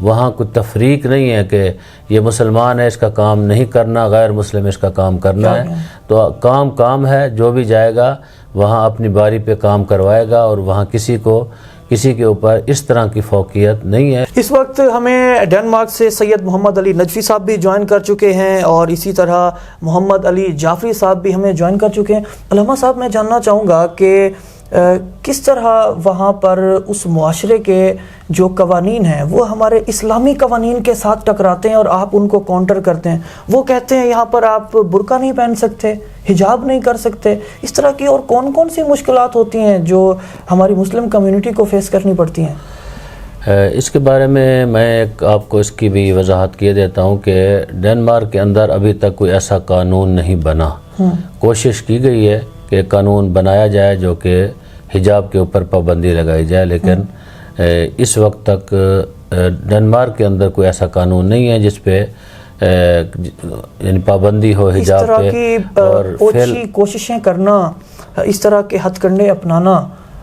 وہاں کوئی تفریق نہیں ہے کہ یہ مسلمان ہے اس کا کام نہیں کرنا، غیر مسلم اس کا کام کرنا ہے. تو کام ہے، جو بھی جائے گا وہاں اپنی باری پہ کام کروائے گا، اور وہاں کسی کے اوپر اس طرح کی فوقیت نہیں ہے. اس وقت ہمیں ڈنمارک سے سید محمد علی نجفی صاحب بھی جوائن کر چکے ہیں، اور اسی طرح محمد علی جعفری صاحب بھی ہمیں جوائن کر چکے ہیں. علامہ صاحب، میں جاننا چاہوں گا کہ کس طرح وہاں پر اس معاشرے کے جو قوانین ہیں وہ ہمارے اسلامی قوانین کے ساتھ ٹکراتے ہیں اور آپ ان کو کاؤنٹر کرتے ہیں. وہ کہتے ہیں یہاں پر آپ برقع نہیں پہن سکتے، حجاب نہیں کر سکتے. اس طرح کی اور کون سی مشکلات ہوتی ہیں جو ہماری مسلم کمیونٹی کو فیس کرنی پڑتی ہیں؟ اس کے بارے میں آپ کو اس کی بھی وضاحت کیے دیتا ہوں کہ ڈنمارک کے اندر ابھی تک کوئی ایسا قانون نہیں بنا. کوشش کی گئی ہے کہ قانون بنایا جائے جو کہ حجاب کے اوپر پابندی لگائی جائے، لیکن اس وقت تک ڈنمارک کے اندر کوئی ایسا قانون نہیں ہے جس پہ یعنی پابندی ہو حجاب پہ. اور اوچھی کوششیں کرنا، اس طرح کے ہتھ کنڈے اپنانا،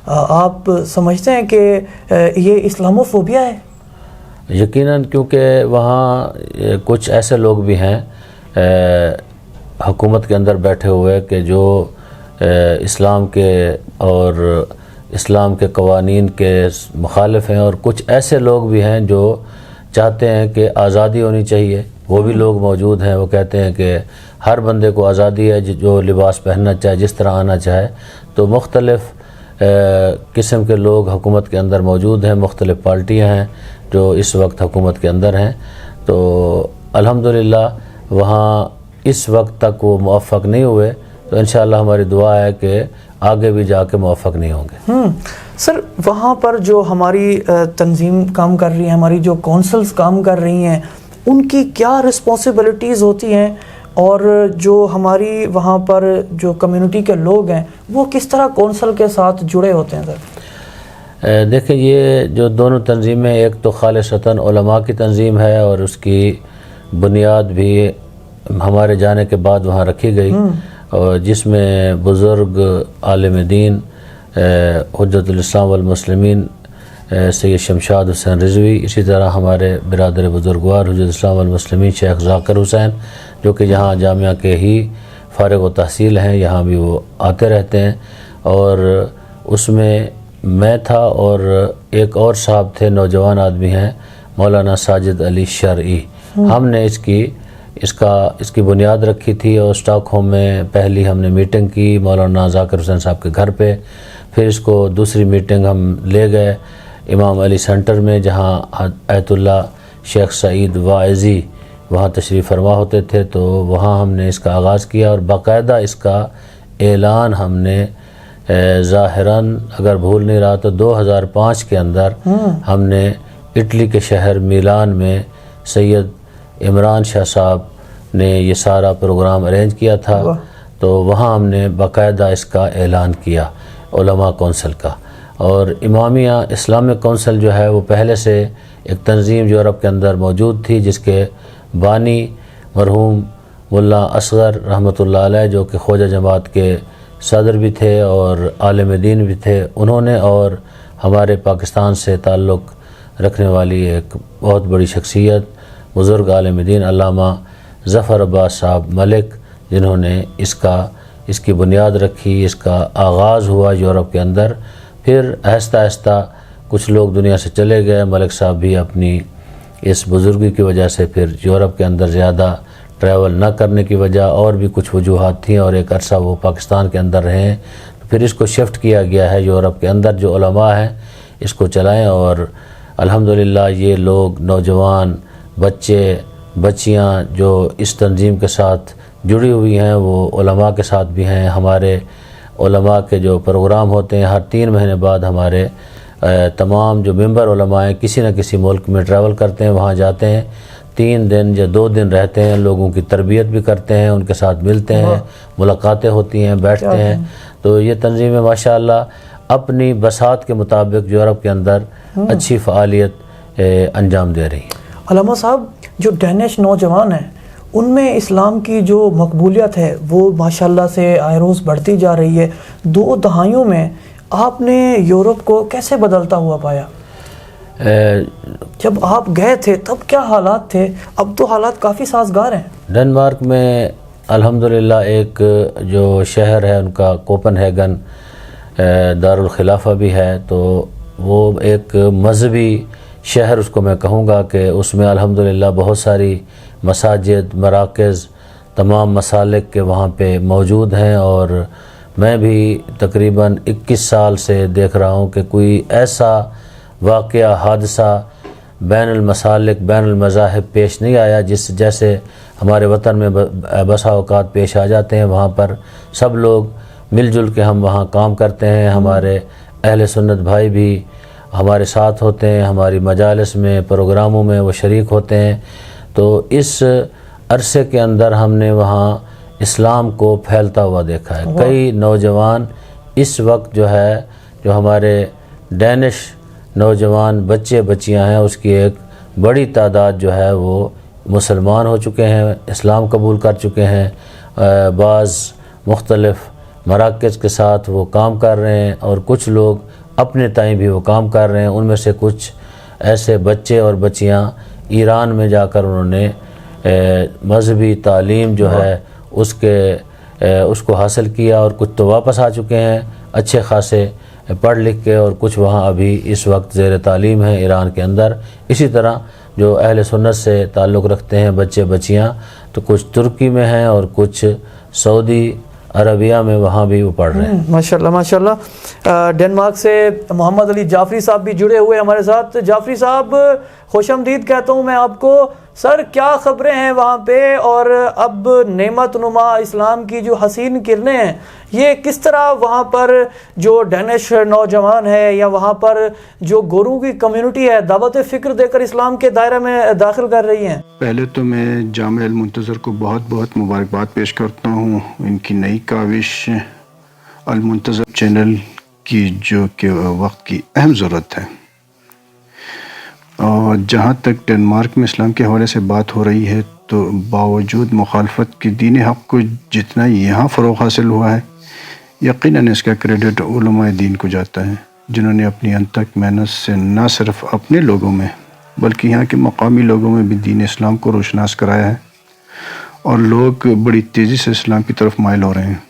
آپ سمجھتے ہیں کہ یہ اسلاموفوبیا ہے؟ یقیناً، کیونکہ وہاں کچھ ایسے لوگ بھی ہیں حکومت کے اندر بیٹھے ہوئے کہ جو اسلام کے اور اسلام کے قوانین کے مخالف ہیں، اور کچھ ایسے لوگ بھی ہیں جو چاہتے ہیں کہ آزادی ہونی چاہیے. وہ بھی لوگ موجود ہیں، وہ کہتے ہیں کہ ہر بندے کو آزادی ہے جو لباس پہننا چاہے، جس طرح آنا چاہے. تو مختلف قسم کے لوگ حکومت کے اندر موجود ہیں، مختلف پارٹیاں ہیں جو اس وقت حکومت کے اندر ہیں. تو الحمدللہ وہاں اس وقت تک وہ موفق نہیں ہوئے، تو انشاءاللہ ہماری دعا ہے کہ آگے بھی جا کے موفق نہیں ہوں گے. سر، وہاں پر جو ہماری تنظیم کام کر رہی ہیں، ہماری جو کونسلز کام کر رہی ہیں، ان کی کیا رسپانسبلٹیز ہوتی ہیں، اور جو ہماری وہاں پر جو کمیونٹی کے لوگ ہیں وہ کس طرح کونسل کے ساتھ جڑے ہوتے ہیں؟ سر دیکھیں، یہ جو دونوں تنظیمیں، ایک تو خالصتاً علماء کی تنظیم ہے اور اس کی بنیاد بھی ہمارے جانے کے بعد وہاں رکھی گئی، اور جس میں بزرگ عالم دین حجت الاسلام والمسلمین سید شمشاد حسین رضوی، اسی طرح ہمارے برادر بزرگوار حجت الاسلام والمسلمین شیخ ذاکر حسین، جو کہ یہاں جامعہ کے ہی فارغ و تحصیل ہیں، یہاں بھی وہ آتے رہتے ہیں. اور اس میں تھا، اور ایک اور صاحب تھے، نوجوان آدمی ہیں، مولانا ساجد علی شرعی. ہم نے اس کی بنیاد رکھی تھی، اور اسٹاک ہوم میں پہلی ہم نے میٹنگ کی مولانا ذاکر حسین صاحب کے گھر پہ. پھر اس کو دوسری میٹنگ ہم لے گئے امام علی سینٹر میں، جہاں ایت اللہ شیخ سعید واعظی وہاں تشریف فرما ہوتے تھے. تو وہاں ہم نے اس کا آغاز کیا، اور باقاعدہ اس کا اعلان ہم نے ظاہراً اگر بھول نہیں رہا تو 2005 کے اندر ہم نے اٹلی کے شہر میلان میں سید عمران شاہ صاحب نے یہ سارا پروگرام ارینج کیا تھا. تو وہاں ہم نے باقاعدہ اس کا اعلان کیا علماء کونسل کا. اور امامیہ اسلامک کونسل جو ہے وہ پہلے سے ایک تنظیم یورپ کے اندر موجود تھی، جس کے بانی مرحوم ملا اصغر رحمۃ اللہ علیہ، جو کہ خواجہ جماعت کے صدر بھی تھے اور عالم دین بھی تھے، انہوں نے، اور ہمارے پاکستان سے تعلق رکھنے والی ایک بہت بڑی شخصیت بزرگ عالم دین علامہ ظفر عباس صاحب ملک، جنہوں نے اس کی بنیاد رکھی. اس کا آغاز ہوا یورپ کے اندر. پھر آہستہ آہستہ کچھ لوگ دنیا سے چلے گئے. ملک صاحب بھی اپنی اس بزرگی کی وجہ سے پھر یورپ کے اندر زیادہ ٹریول نہ کرنے کی وجہ، اور بھی کچھ وجوہات تھیں، اور ایک عرصہ وہ پاکستان کے اندر رہے. پھر اس کو شفٹ کیا گیا ہے یورپ کے اندر. جو علماء ہیں اس کو چلائیں، اور الحمدللہ یہ لوگ، نوجوان، بچے، بچیاں جو اس تنظیم کے ساتھ جڑی ہوئی ہیں، وہ علماء کے ساتھ بھی ہیں. ہمارے علماء کے جو پروگرام ہوتے ہیں، ہر 3 مہینے بعد ہمارے تمام جو ممبر علماء ہیں کسی نہ کسی ملک میں ٹریول کرتے ہیں، وہاں جاتے ہیں، 3 دن یا 2 دن رہتے ہیں، لوگوں کی تربیت بھی کرتے ہیں، ان کے ساتھ ملتے ہیں، ملاقاتیں ہوتی ہیں، بیٹھتے ہیں. تو یہ تنظیمیں ماشاءاللہ اپنی بساط کے مطابق یورپ کے اندر اچھی فعالیت انجام دے رہی ہیں. علامہ صاحب، جو ڈینش نوجوان ہیں ان میں اسلام کی جو مقبولیت ہے وہ ماشاءاللہ سے آئے روز بڑھتی جا رہی ہے. 2 دہائیوں میں آپ نے یورپ کو کیسے بدلتا ہوا پایا؟ جب آپ گئے تھے تب کیا حالات تھے؟ اب تو حالات کافی سازگار ہیں۔ ڈنمارک میں الحمدللہ ایک جو شہر ہے ان کا کوپن ہیگن دارالخلافہ بھی ہے، تو وہ ایک مذہبی شہر اس کو میں کہوں گا کہ اس میں الحمدللہ بہت ساری مساجد، مراکز، تمام مسالک کے وہاں پہ موجود ہیں، اور میں بھی تقریباً 21 سال سے دیکھ رہا ہوں کہ کوئی ایسا واقعہ، حادثہ بین المسالک، بین المذاہب پیش نہیں آیا جیسے ہمارے وطن میں بسا اوقات پیش آ جاتے ہیں۔ وہاں پر سب لوگ مل جل کے ہم وہاں کام کرتے ہیں، ہمارے اہل سنت بھائی بھی ہمارے ساتھ ہوتے ہیں، ہماری مجالس میں، پروگراموں میں وہ شریک ہوتے ہیں۔ تو اس عرصے کے اندر ہم نے وہاں اسلام کو پھیلتا ہوا دیکھا ہے۔ کئی نوجوان اس وقت جو ہے، جو ہمارے ڈینش نوجوان بچے بچیاں ہیں، اس کی ایک بڑی تعداد جو ہے وہ مسلمان ہو چکے ہیں، اسلام قبول کر چکے ہیں، بعض مختلف مراکز کے ساتھ وہ کام کر رہے ہیں، اور کچھ لوگ اپنے تئیں بھی وہ کام کر رہے ہیں۔ ان میں سے کچھ ایسے بچے اور بچیاں ایران میں جا کر انہوں نے مذہبی تعلیم جو ہے اس کو حاصل کیا، اور کچھ تو واپس آ چکے ہیں اچھے خاصے پڑھ لکھ کے، اور کچھ وہاں ابھی اس وقت زیر تعلیم ہیں ایران کے اندر۔ اسی طرح جو اہل سنت سے تعلق رکھتے ہیں بچے بچیاں، تو کچھ ترکی میں ہیں اور کچھ سعودی عربیہ میں وہاں بھی وہ پڑھ رہے ہیں۔ ماشاءاللہ ماشاءاللہ۔ ڈنمارک سے محمد علی جعفری صاحب بھی جڑے ہوئے ہمارے ساتھ۔ جعفری صاحب خوش آمدید کہتا ہوں میں آپ کو۔ سر کیا خبریں ہیں وہاں پہ، اور اب نعمت نما اسلام کی جو حسین کرنیں ہیں، یہ کس طرح وہاں پر جو ڈینش نوجوان ہے یا وہاں پر جو گورو کی کمیونٹی ہے دعوت فکر دے کر اسلام کے دائرے میں داخل کر رہی ہیں؟ پہلے تو میں جامع المنتظر کو بہت بہت مبارکباد پیش کرتا ہوں، ان کی نئی کاوش المنتظر چینل کی جو کہ وقت کی اہم ضرورت ہے۔ اور جہاں تک ڈنمارک میں اسلام کے حوالے سے بات ہو رہی ہے، تو باوجود مخالفت کی دین حق کو جتنا یہاں فروغ حاصل ہوا ہے، یقیناً اس کا کریڈٹ علماء دین کو جاتا ہے، جنہوں نے اپنی انتھک محنت سے نہ صرف اپنے لوگوں میں بلکہ یہاں کے مقامی لوگوں میں بھی دین اسلام کو روشناس کرایا ہے، اور لوگ بڑی تیزی سے اسلام کی طرف مائل ہو رہے ہیں۔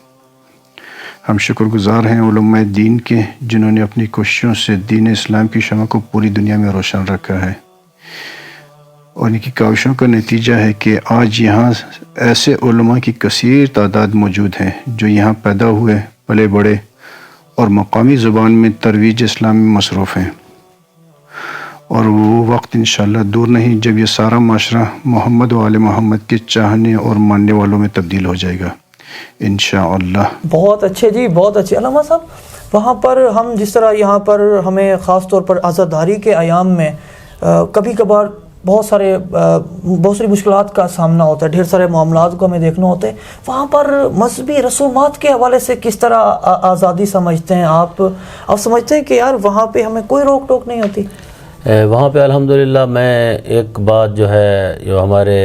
ہم شکر گزار ہیں علماء دین کے، جنہوں نے اپنی کوششوں سے دین اسلام کی شمع کو پوری دنیا میں روشن رکھا ہے، اور ان کی کاوشوں کا نتیجہ ہے کہ آج یہاں ایسے علماء کی کثیر تعداد موجود ہیں جو یہاں پیدا ہوئے، پلے بڑے، اور مقامی زبان میں ترویج اسلام میں مصروف ہیں۔ اور وہ وقت انشاءاللہ دور نہیں جب یہ سارا معاشرہ محمد و آل محمد کے چاہنے اور ماننے والوں میں تبدیل ہو جائے گا انشاءاللہ۔ بہت اچھے جی، بہت اچھے۔ علامہ صاحب وہاں پر ہم جس طرح یہاں پر ہمیں خاص طور پر عزاداری کے ایام میں کبھی کبھار بہت ساری مشکلات کا سامنا ہوتا ہے، ڈھیر سارے معاملات کو ہمیں دیکھنا ہوتے ہیں، وہاں پر مذہبی رسومات کے حوالے سے کس طرح آزادی سمجھتے ہیں آپ سمجھتے ہیں کہ یار وہاں پہ ہمیں کوئی روک ٹوک نہیں ہوتی؟ وہاں پہ الحمدللہ میں ایک بات جو ہے جو ہمارے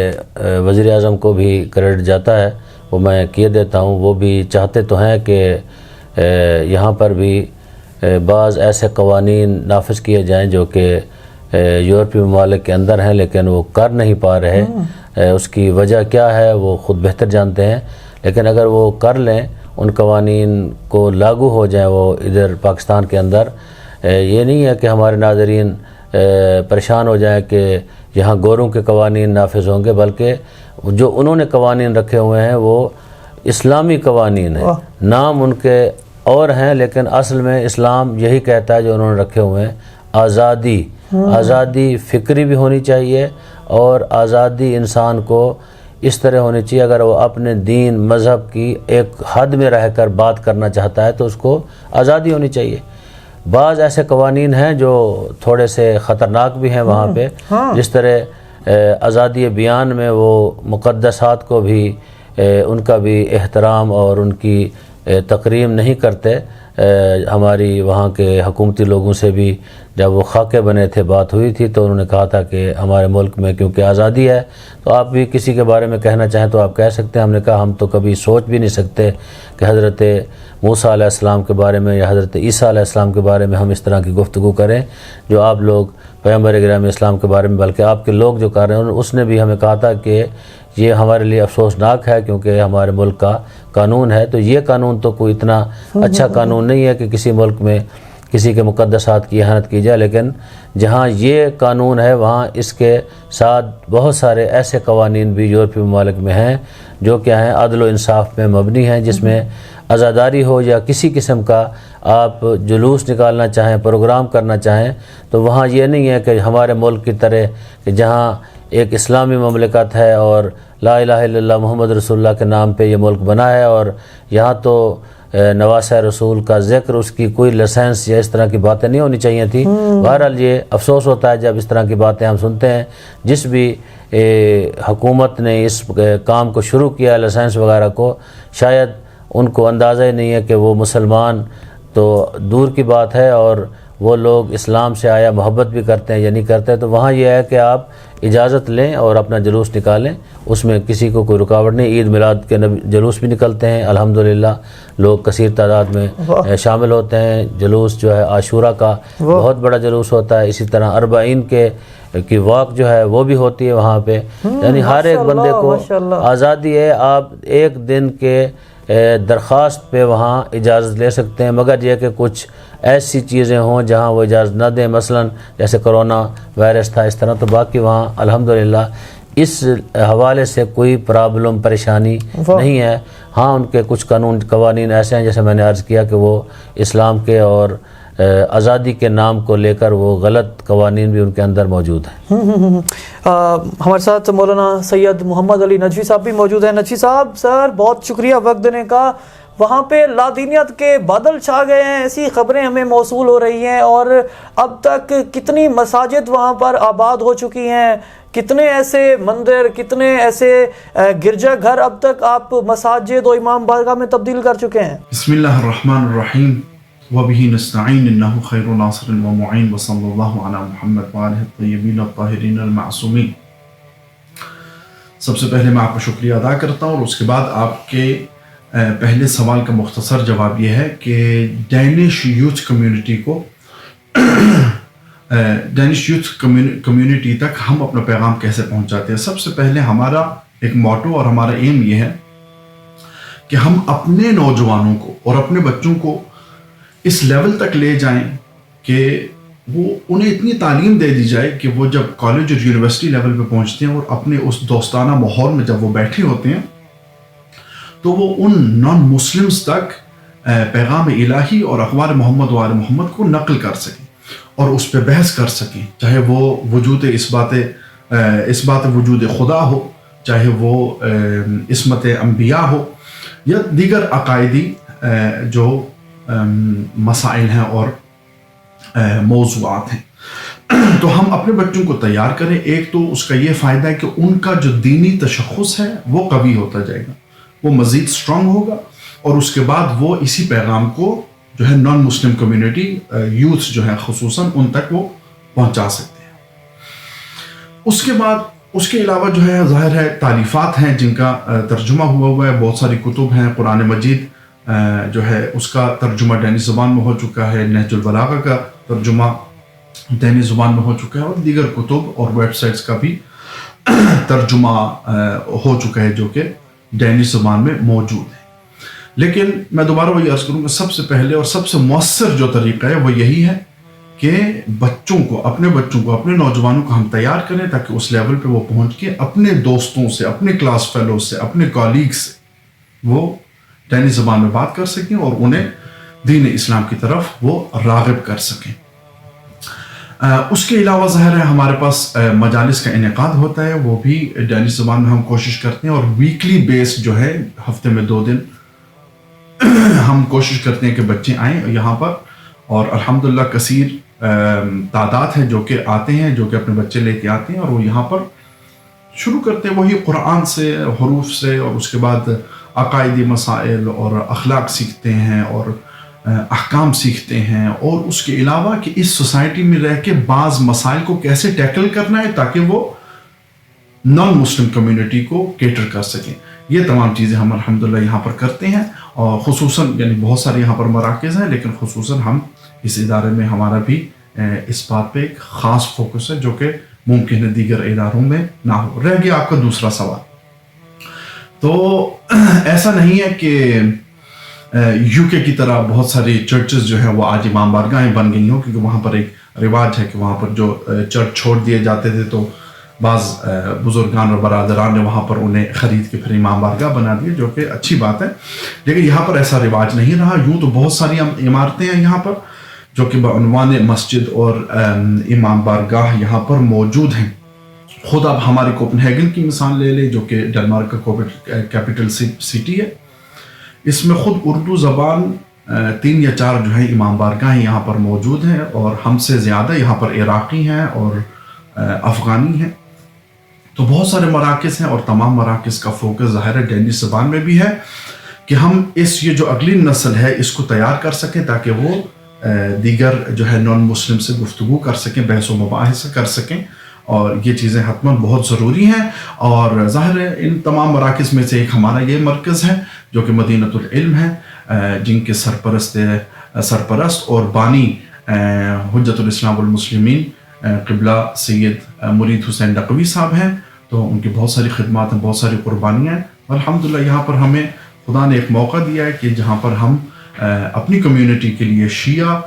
وزیر اعظم کو بھی کریڈٹ جاتا ہے وہ میں کیے دیتا ہوں۔ وہ بھی چاہتے تو ہیں کہ یہاں پر بھی بعض ایسے قوانین نافذ کیے جائیں جو کہ یورپی ممالک کے اندر ہیں، لیکن وہ کر نہیں پا رہے۔ اس کی وجہ کیا ہے وہ خود بہتر جانتے ہیں، لیکن اگر وہ کر لیں، ان قوانین کو لاگو ہو جائیں وہ ادھر پاکستان کے اندر، یہ نہیں ہے کہ ہمارے ناظرین پریشان ہو جائیں کہ یہاں گوروں کے قوانین نافذ ہوں گے، بلکہ جو انہوں نے قوانین رکھے ہوئے ہیں وہ اسلامی قوانین ہیں، نام ان کے اور ہیں لیکن اصل میں اسلام یہی کہتا ہے جو انہوں نے رکھے ہوئے ہیں۔ آزادی فکری بھی ہونی چاہیے، اور آزادی انسان کو اس طرح ہونی چاہیے اگر وہ اپنے دین مذہب کی ایک حد میں رہ کر بات کرنا چاہتا ہے تو اس کو آزادی ہونی چاہیے۔ بعض ایسے قوانین ہیں جو تھوڑے سے خطرناک بھی ہیں وہاں پہ، جس طرح آزادی بیان میں وہ مقدسات کو بھی ان کا بھی احترام اور ان کی تکریم نہیں کرتے. ہماری وہاں کے حکومتی لوگوں سے بھی جب وہ خاکے بنے تھے بات ہوئی تھی تو انہوں نے کہا تھا کہ ہمارے ملک میں کیونکہ آزادی ہے تو آپ بھی کسی کے بارے میں کہنا چاہیں تو آپ کہہ سکتے ہیں. ہم نے کہا ہم تو کبھی سوچ بھی نہیں سکتے کہ حضرت موسیٰ علیہ السلام کے بارے میں یا حضرت عیسیٰ علیہ السلام کے بارے میں ہم اس طرح کی گفتگو کریں جو آپ لوگ پیغمبر گرامی اسلام کے بارے میں بلکہ آپ کے لوگ جو کر رہے ہیں. اس نے بھی ہمیں کہا تھا کہ یہ ہمارے لیے افسوسناک ہے کیونکہ ہمارے ملک کا قانون ہے تو یہ قانون تو کوئی اتنا اچھا قانون نہیں ہے کہ کسی ملک میں کسی کے مقدسات کی اہانت کی جائے، لیکن جہاں یہ قانون ہے وہاں اس کے ساتھ بہت سارے ایسے قوانین بھی یورپی ممالک میں ہیں جو کیا ہیں عدل و انصاف میں مبنی ہیں، جس میں عزاداری ہو یا کسی قسم کا آپ جلوس نکالنا چاہیں، پروگرام کرنا چاہیں تو وہاں یہ نہیں ہے کہ ہمارے ملک کی طرح کہ جہاں ایک اسلامی مملکت ہے اور لا الہ الا اللہ محمد رسول اللہ کے نام پہ یہ ملک بنا ہے اور یہاں تو نواسہ رسول کا ذکر، اس کی کوئی لائسنس یا اس طرح کی باتیں نہیں ہونی چاہیے تھی. بہرحال یہ افسوس ہوتا ہے جب اس طرح کی باتیں ہم سنتے ہیں. جس بھی حکومت نے اس کام کو شروع کیا لائسنس وغیرہ کو، شاید ان کو اندازہ ہی نہیں ہے کہ وہ مسلمان تو دور کی بات ہے اور وہ لوگ اسلام سے آیا محبت بھی کرتے ہیں یا نہیں کرتے. تو وہاں یہ ہے کہ آپ اجازت لیں اور اپنا جلوس نکالیں، اس میں کسی کو کوئی رکاوٹ نہیں. عید میلاد کے جلوس بھی نکلتے ہیں الحمدللہ، لوگ کثیر تعداد میں شامل ہوتے ہیں. جلوس جو ہے عاشورہ کا بہت بڑا جلوس ہوتا ہے. اسی طرح اربعین کی واک جو ہے وہ بھی ہوتی ہے وہاں پہ. یعنی ہر ایک بندے کو آزادی ہے، آپ ایک دن کے درخواست پہ وہاں اجازت لے سکتے ہیں، مگر یہ کہ کچھ ایسی چیزیں ہوں جہاں وہ اجازت نہ دیں، مثلا جیسے کرونا وائرس تھا اس طرح. تو باقی وہاں الحمدللہ اس حوالے سے کوئی پرابلم پریشانی نہیں ہے. ہاں ان کے کچھ قوانین ایسے ہیں جیسے میں نے عرض کیا کہ وہ اسلام کے اور آزادی کے نام کو لے کر وہ غلط قوانین بھی ان کے اندر موجود ہیں. ہمارے ساتھ مولانا سید محمد علی نجوی صاحب بھی موجود ہیں. نجوی صاحب سر بہت شکریہ وقت دینے کا. وہاں پہ لادینیت کے بادل چھا گئے ہیں، ایسی خبریں ہمیں موصول ہو رہی ہیں اور اب تک کتنی مساجد وہاں پر آباد ہو چکی ہیں، کتنے ایسے مندر، کتنے ایسے گرجا گھر اب تک آپ مساجد و امام بارگاہ میں تبدیل کر چکے ہیں. بسم اللہ الرحمن الرحیم وبہ نستعین انہ خیر ناصر و معین وصلی اللہ علی محمد وآلہ الطیبین الطاہرین المعصومین. سب سے پہلے میں آپ کا شکریہ ادا کرتا ہوں اور اس کے بعد آپ کے پہلے سوال کا مختصر جواب یہ ہے کہ ڈینش یوتھ کمیونٹی کو ڈینش یوتھ کمیونٹی تک ہم اپنا پیغام کیسے پہنچاتے ہیں. سب سے پہلے ہمارا ایک موٹو اور ہمارا ایم یہ ہے کہ ہم اپنے نوجوانوں کو اور اپنے بچوں کو اس لیول تک لے جائیں کہ وہ انہیں اتنی تعلیم دے دی جائے کہ وہ جب کالج اور یونیورسٹی لیول پہ پہنچتے ہیں اور اپنے اس دوستانہ ماحول میں جب وہ بیٹھے ہوتے ہیں تو وہ ان نان مسلمز تک پیغام الہی اور اخبار محمد و آل محمد کو نقل کر سکیں اور اس پہ بحث کر سکیں، چاہے وہ وجود اس بات وجود خدا ہو، چاہے وہ عصمت انبیاء ہو یا دیگر عقائدی جو مسائل ہیں اور موضوعات ہیں. تو ہم اپنے بچوں کو تیار کریں. ایک تو اس کا یہ فائدہ ہے کہ ان کا جو دینی تشخص ہے وہ قوی ہوتا جائے گا، وہ مزید اسٹرانگ ہوگا اور اس کے بعد وہ اسی پیغام کو جو ہے نان مسلم کمیونٹی یوتھ جو ہے خصوصاً ان تک وہ پہنچا سکتے ہیں. اس کے بعد اس کے علاوہ جو ہے ظاہر ہے تالیفات ہیں جن کا ترجمہ ہوا ہے، بہت ساری کتب ہیں. قرآن مجید جو ہے اس کا ترجمہ دینی زبان میں ہو چکا ہے، نہج البلاغہ کا ترجمہ دینی زبان میں ہو چکا ہے اور دیگر کتب اور ویب سائٹس کا بھی ترجمہ ہو چکا ہے جو کہ دینی زبان میں موجود ہے. لیکن میں دوبارہ وہی عرض کروں گا، سب سے پہلے اور سب سے مؤثر جو طریقہ ہے وہ یہی ہے کہ بچوں کو، اپنے نوجوانوں کو ہم تیار کریں تاکہ اس لیول پہ وہ پہنچ کے اپنے دوستوں سے، اپنے کلاس فیلوز سے، اپنے کالیگ سے وہ دینی زبان میں بات کر سکیں اور انہیں دین اسلام کی طرف وہ راغب کر سکیں. اس کے علاوہ ظاہر ہے ہمارے پاس مجالس کا انعقاد ہوتا ہے، وہ بھی دینی زبان میں ہم کوشش کرتے ہیں اور ویکلی بیس جو ہے ہفتے میں 2 دن ہم کوشش کرتے ہیں کہ بچے آئیں یہاں پر اور الحمدللہ کثیر تعداد ہے جو کہ آتے ہیں، جو کہ اپنے بچے لے کے آتے ہیں اور وہ یہاں پر شروع کرتے ہیں وہی قرآن سے، حروف سے اور اس کے بعد عقائدی مسائل اور اخلاق سیکھتے ہیں اور احکام سیکھتے ہیں، اور اس کے علاوہ کہ اس سوسائٹی میں رہ کے بعض مسائل کو کیسے ٹیکل کرنا ہے تاکہ وہ نان مسلم کمیونٹی کو کیٹر کر سکیں. یہ تمام چیزیں ہم الحمدللہ یہاں پر کرتے ہیں، اور خصوصاً یعنی بہت سارے یہاں پر مراکز ہیں، لیکن خصوصاً ہم اس ادارے میں ہمارا بھی اس بات پہ ایک خاص فوکس ہے جو کہ ممکن ہے دیگر اداروں میں نہ ہو. رہ گیا آپ کا دوسرا سوال، تو ایسا نہیں ہے کہ یو کے کی طرح بہت ساری چرچز جو ہیں وہ آج امام بارگاہیں بن گئی ہوں، کیونکہ وہاں پر ایک رواج ہے کہ وہاں پر جو چرچ چھوڑ دیے جاتے تھے تو بعض بزرگان اور برادران نے وہاں پر انہیں خرید کے پھر امام بارگاہ بنا دیے، جو کہ اچھی بات ہے. لیکن یہاں پر ایسا رواج نہیں رہا. یوں تو بہت ساری عمارتیں ہیں یہاں پر جو کہ بعنوان مسجد اور امام بارگاہ یہاں پر موجود ہیں. خود آپ ہماری کوپن ہیگن کی مثال لے لیں جو کہ ڈنمارک کا کیپٹل سٹی ہے. اس میں خود اردو زبان 3 یا 4 جو ہیں امام بارگاہیں یہاں پر موجود ہیں، اور ہم سے زیادہ یہاں پر عراقی ہیں اور افغانی ہیں. تو بہت سارے مراکز ہیں، اور تمام مراکز کا فوکس ظاہر ہے ڈینش زبان میں بھی ہے کہ ہم یہ جو اگلی نسل ہے اس کو تیار کر سکیں تاکہ وہ دیگر جو ہے نان مسلم سے گفتگو کر سکیں، بحث و مباحثہ کر سکیں، اور یہ چیزیں حتماً بہت ضروری ہیں. اور ظاہر ہے ان تمام مراکز میں سے ایک ہمارا یہ مرکز ہے جو کہ مدینۃ العلم ہے، جن کے سرپرست اور بانی حجت الاسلام والمسلمین قبلہ سید مرید حسین نقوی صاحب ہیں. تو ان کی بہت ساری خدمات ہیں، بہت ساری قربانیاں ہیں. الحمدللہ یہاں پر ہمیں خدا نے ایک موقع دیا ہے کہ جہاں پر ہم اپنی کمیونٹی کے لیے، شیعہ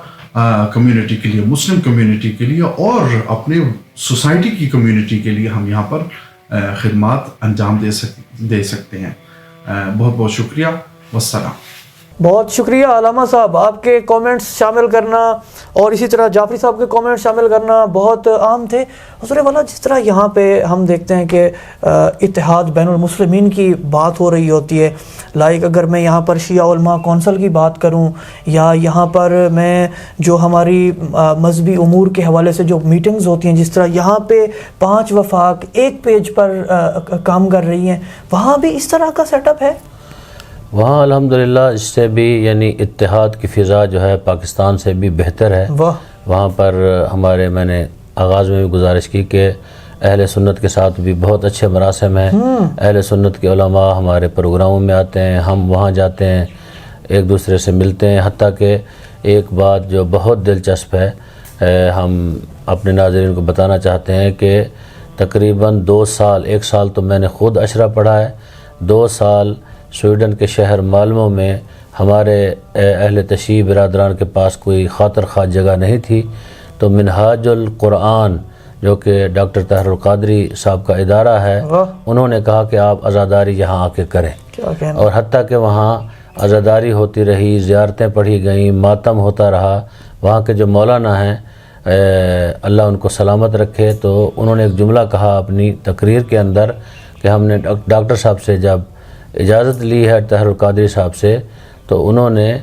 کمیونٹی کے لیے، مسلم کمیونٹی کے لیے، اور اپنے سوسائٹی کی کمیونٹی کے لیے ہم یہاں پر خدمات انجام دے سکتے ہیں. بہت بہت شکریہ، والسلام. بہت شکریہ علامہ صاحب. آپ کے کومنٹس شامل کرنا اور اسی طرح جعفری صاحب کے کومنٹ شامل کرنا بہت عام تھے. حضور والا، جس طرح یہاں پہ ہم دیکھتے ہیں کہ اتحاد بین المسلمین کی بات ہو رہی ہوتی ہے، لائک اگر میں یہاں پر شیعہ علماء کونسل کی بات کروں، یا یہاں پر میں جو ہماری مذہبی امور کے حوالے سے جو میٹنگز ہوتی ہیں، جس طرح یہاں پہ 5 وفاق ایک پیج پر کام کر رہی ہیں، وہاں بھی اس طرح کا سیٹ اپ ہے؟ وہاں الحمدللہ اس سے بھی یعنی اتحاد کی فضا جو ہے پاکستان سے بھی بہتر ہے. وہاں پر میں نے آغاز میں بھی گزارش کی کہ اہل سنت کے ساتھ بھی بہت اچھے مراسم ہیں. اہل سنت کے علماء ہمارے پروگراموں میں آتے ہیں، ہم وہاں جاتے ہیں، ایک دوسرے سے ملتے ہیں. حتیٰ کہ ایک بات جو بہت دلچسپ ہے، ہم اپنے ناظرین کو بتانا چاہتے ہیں کہ تقریباً 2 سال، 1 سال تو میں نے خود اشرہ پڑھا ہے، 2 سال سویڈن کے شہر مالمو میں ہمارے اہل تشیع برادران کے پاس کوئی خاطر خواہ جگہ نہیں تھی، تو منہاج القرآن جو کہ ڈاکٹر طاہر القادری صاحب کا ادارہ ہے، انہوں نے کہا کہ آپ عزاداری یہاں آ کے کریں. اور حتیٰ کہ وہاں عزاداری ہوتی رہی، زیارتیں پڑھی گئیں، ماتم ہوتا رہا. وہاں کے جو مولانا ہیں اللہ ان کو سلامت رکھے، تو انہوں نے ایک جملہ کہا اپنی تقریر کے اندر کہ ہم نے ڈاکٹر صاحب سے جب اجازت لی ہے طاہر القادری صاحب سے، تو انہوں نے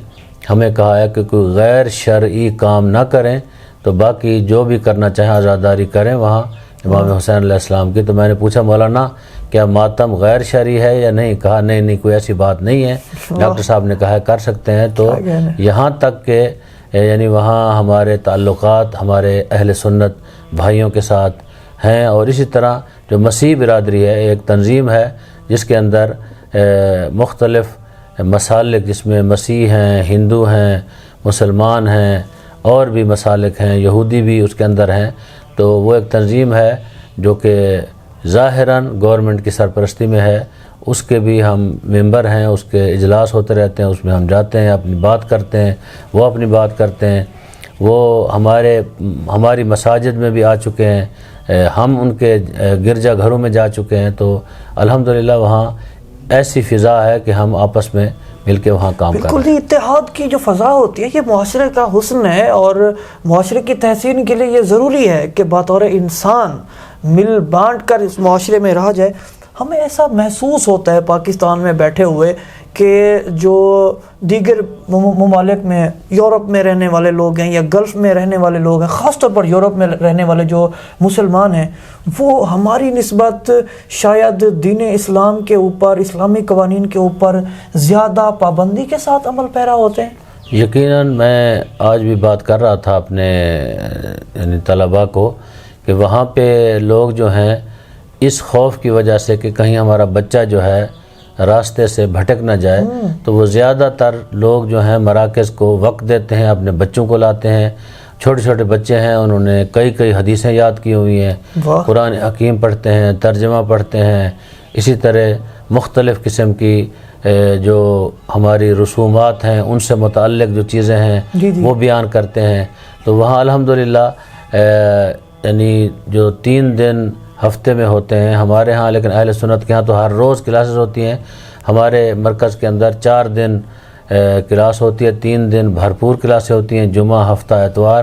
ہمیں کہا ہے کہ کوئی غیر شرعی کام نہ کریں، تو باقی جو بھی کرنا چاہیں عزاداری کریں وہاں امام حسین علیہ السلام کی. تو میں نے پوچھا مولانا کیا ماتم غیر شرعی ہے یا نہیں؟ کہا نہیں کوئی ایسی بات نہیں ہے. ڈاکٹر صاحب نے کہا کر سکتے ہیں. تو یہاں تک کہ یعنی وہاں ہمارے تعلقات ہمارے اہل سنت بھائیوں کے ساتھ ہیں. اور اسی طرح جو مسیح برادری ہے، ایک تنظیم ہے جس کے اندر مختلف مسالک، جس میں مسیح ہیں، ہندو ہیں، مسلمان ہیں، اور بھی مسالک ہیں، یہودی بھی اس کے اندر ہیں. تو وہ ایک تنظیم ہے جو کہ ظاہراً گورنمنٹ کی سرپرستی میں ہے. اس کے بھی ہم ممبر ہیں، اس کے اجلاس ہوتے رہتے ہیں، اس میں ہم جاتے ہیں، اپنی بات کرتے ہیں، وہ اپنی بات کرتے ہیں. وہ ہماری مساجد میں بھی آ چکے ہیں، ہم ان کے گرجا گھروں میں جا چکے ہیں. تو الحمدللہ وہاں ایسی فضا ہے کہ ہم آپس میں مل کے وہاں کام کریں. بالکل. اتحاد کی جو فضا ہوتی ہے یہ معاشرے کا حسن ہے، اور معاشرے کی تحسین کے لیے یہ ضروری ہے کہ بطور انسان مل بانٹ کر اس معاشرے میں رہا جائے. ہمیں ایسا محسوس ہوتا ہے پاکستان میں بیٹھے ہوئے کہ جو دیگر ممالک میں یورپ میں رہنے والے لوگ ہیں یا گلف میں رہنے والے لوگ ہیں، خاص طور پر یورپ میں رہنے والے جو مسلمان ہیں، وہ ہماری نسبت شاید دین اسلام کے اوپر، اسلامی قوانین کے اوپر زیادہ پابندی کے ساتھ عمل پیرا ہوتے ہیں؟ یقیناً میں آج بھی بات کر رہا تھا اپنے یعنی طلباء کو کہ وہاں پہ لوگ جو ہیں اس خوف کی وجہ سے کہ کہیں ہمارا بچہ جو ہے راستے سے بھٹک نہ جائے، تو وہ زیادہ تر لوگ جو ہیں مراکز کو وقت دیتے ہیں، اپنے بچوں کو لاتے ہیں. چھوٹے چھوٹے بچے ہیں، انہوں نے کئی حدیثیں یاد کی ہوئی ہیں، قرآن حکیم پڑھتے ہیں، ترجمہ پڑھتے ہیں، اسی طرح مختلف قسم کی جو ہماری رسومات ہیں ان سے متعلق جو چیزیں ہیں وہ بیان کرتے ہیں. تو وہاں الحمدللہ یعنی جو 3 دن ہفتے میں ہوتے ہیں ہمارے ہاں، لیکن اہل سنت کے ہاں تو ہر روز کلاسز ہوتی ہیں. ہمارے مرکز کے اندر 4 دن کلاس ہوتی ہے، 3 دن بھرپور کلاسیں ہوتی ہیں، جمعہ، ہفتہ، اتوار،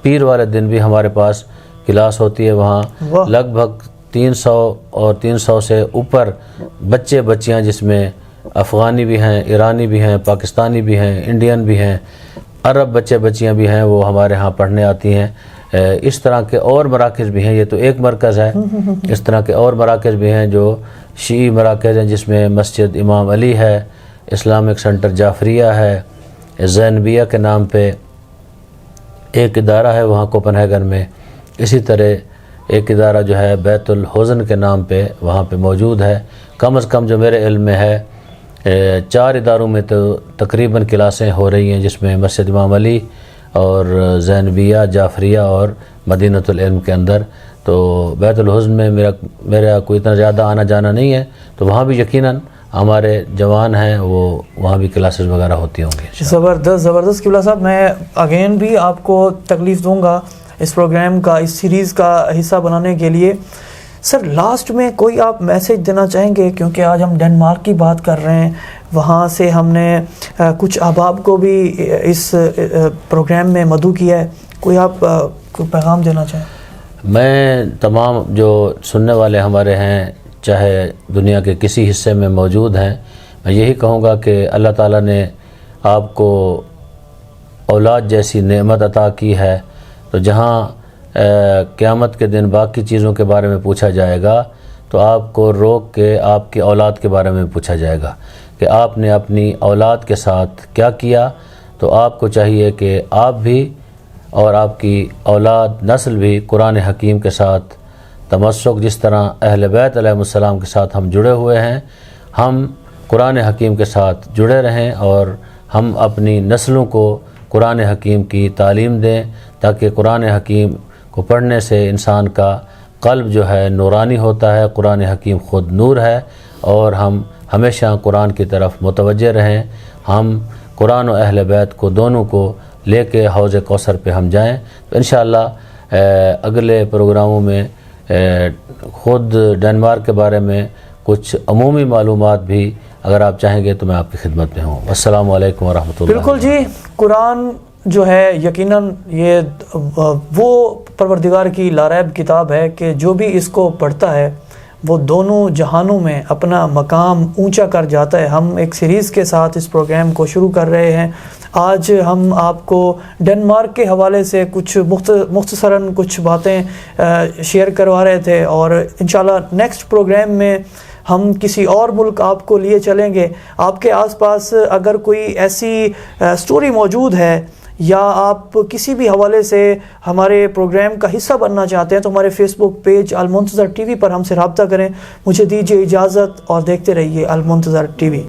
پیر والے دن بھی ہمارے پاس کلاس ہوتی ہے. وہاں لگ بھگ 300 اور 300 سے اوپر بچے بچیاں، جس میں افغانی بھی ہیں، ایرانی بھی ہیں، پاکستانی بھی ہیں، انڈین بھی ہیں، عرب بچے بچیاں بھی ہیں، وہ ہمارے ہاں پڑھنے آتی ہیں. اس طرح کے اور مراکز بھی ہیں، یہ تو ایک مرکز ہے، اس طرح کے اور مراکز بھی ہیں جو شیعی مراکز ہیں، جس میں مسجد امام علی ہے، اسلامک سینٹر جعفریہ ہے، زینبیہ کے نام پہ ایک ادارہ ہے وہاں کوپن ہیگن میں. اسی طرح ایک ادارہ جو ہے بیت الحزن کے نام پہ وہاں پہ موجود ہے. کم از کم جو میرے علم میں ہے 4 اداروں میں تو تقریباً کلاسیں ہو رہی ہیں، جس میں مسجد امام علی اور زینبیہ، جعفریہ اور مدینۃ العلم کے اندر. تو بیت الحزن میں میرا کوئی اتنا زیادہ آنا جانا نہیں ہے، تو وہاں بھی یقیناً ہمارے جوان ہیں، وہ وہاں بھی کلاسز وغیرہ ہوتی ہوں گی. زبردست قبلہ صاحب. میں اگین بھی آپ کو تکلیف دوں گا اس پروگرام کا، اس سیریز کا حصہ بنانے کے لیے. سر لاسٹ میں کوئی آپ میسیج دینا چاہیں گے؟ کیونکہ آج ہم ڈنمارک کی بات کر رہے ہیں، وہاں سے ہم نے کچھ احباب کو بھی اس پروگرام میں مدعو کیا ہے. کوئی آپ کو پیغام دینا چاہیں؟ میں تمام جو سننے والے ہمارے ہیں، چاہے دنیا کے کسی حصے میں موجود ہیں، میں یہی کہوں گا کہ اللہ تعالیٰ نے آپ کو اولاد جیسی نعمت عطا کی ہے. تو جہاں قیامت کے دن باقی چیزوں کے بارے میں پوچھا جائے گا، تو آپ کو روک کے آپ کی اولاد کے بارے میں پوچھا جائے گا کہ آپ نے اپنی اولاد کے ساتھ کیا کیا. تو آپ کو چاہیے کہ آپ بھی اور آپ کی اولاد نسل بھی قرآن حکیم کے ساتھ تمسک، جس طرح اہل بیت علیہ السلام کے ساتھ ہم جڑے ہوئے ہیں، ہم قرآن حکیم کے ساتھ جڑے رہیں اور ہم اپنی نسلوں کو قرآن حکیم کی تعلیم دیں، تاکہ قرآن حکیم کو پڑھنے سے انسان کا قلب جو ہے نورانی ہوتا ہے. قرآن حکیم خود نور ہے، اور ہم ہمیشہ قرآن کی طرف متوجہ رہیں. ہم قرآن و اہل بیت کو دونوں کو لے کے حوض کوثر پہ ہم جائیں. تو انشاءاللہ اگلے پروگراموں میں خود ڈنمارک کے بارے میں کچھ عمومی معلومات بھی اگر آپ چاہیں گے تو میں آپ کی خدمت میں ہوں. السلام علیکم ورحمۃ اللہ. بالکل جی. قرآن جو ہے یقیناً یہ وہ پروردگار کی لاریب کتاب ہے کہ جو بھی اس کو پڑھتا ہے وہ دونوں جہانوں میں اپنا مقام اونچا کر جاتا ہے. ہم ایک سیریز کے ساتھ اس پروگرام کو شروع کر رہے ہیں. آج ہم آپ کو ڈنمارک کے حوالے سے کچھ مختصراً کچھ باتیں شیئر کروا رہے تھے، اور انشاءاللہ نیکسٹ پروگرام میں ہم کسی اور ملک آپ کو لیے چلیں گے. آپ کے آس پاس اگر کوئی ایسی سٹوری موجود ہے یا آپ کسی بھی حوالے سے ہمارے پروگرام کا حصہ بننا چاہتے ہیں، تو ہمارے فیس بک پیج المنتظر ٹی وی پر ہم سے رابطہ کریں. مجھے دیجیے اجازت اور دیکھتے رہیے المنتظر ٹی وی.